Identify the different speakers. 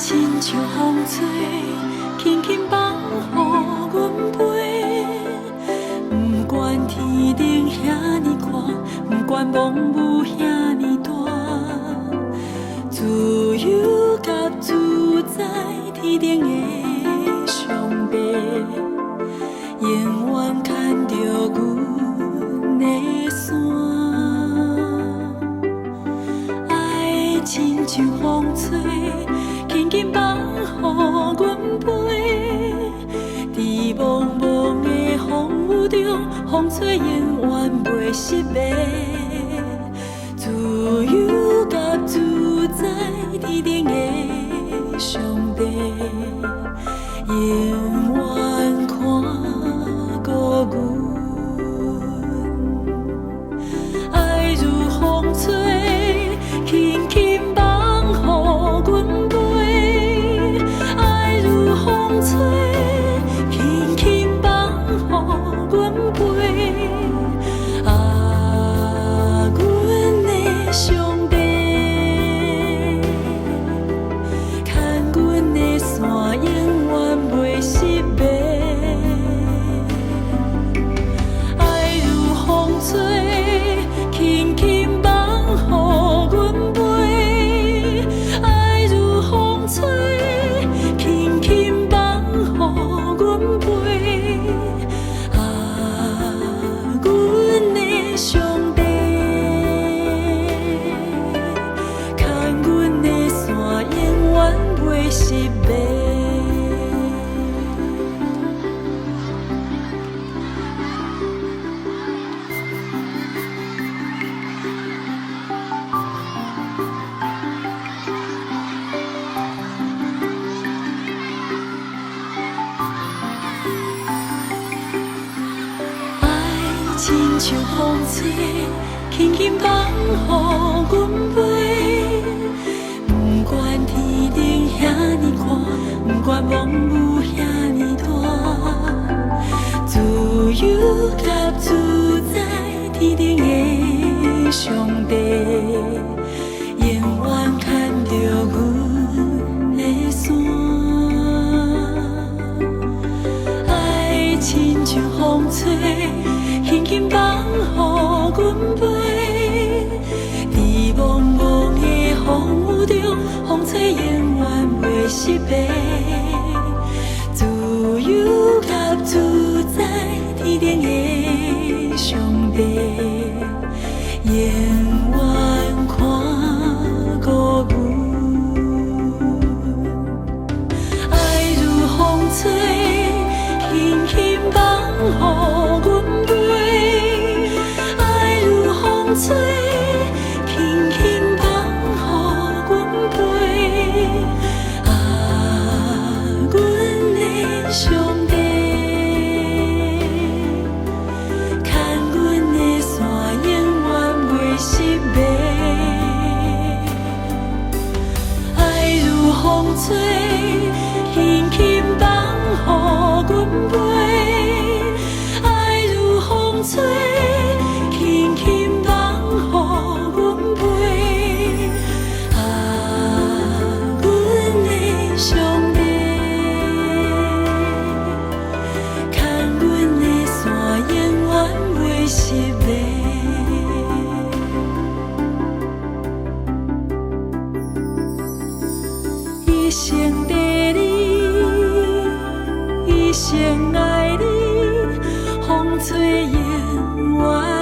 Speaker 1: 亲像风吹，轻轻放予阮飞。不管天顶遐尼宽，不管梦雾遐尼大，自由甲自在，天顶的上帝，永远牵着阮的线。爱亲像风吹。轻轻放予阮飞，在茫茫的风雨中，风吹永远袂失迷。自由甲自在，天顶的上帝，永远看顾阮。爱如风吹，轻轻放予阮飞。风吹，轻轻放予阮飞。啊，阮的上帝，牵阮的线，永远袂失迷。爱如风吹，轻轻放予阮飞。爱如风吹。失迷。爱亲像风吹，轻轻放予阮飞。不管天顶遐尼宽，不管梦雾遐尼大，自由甲自在，天顶的上帝，永远牵着阮的线。爱亲像风吹，轻轻放予阮飞，在茫茫的风雨中。风吹永远袂失迷，自由甲自在，天顶的上帝，永远看顾阮。爱如风吹，轻轻放予阮飞。爱如风吹。上帝牵阮的线，永远袂失迷。爱如风吹，轻轻放予阮飞。爱如风吹，轻轻放予阮飞。啊，阮的上帝。失迷，一生跟你，一生爱你，风吹永远。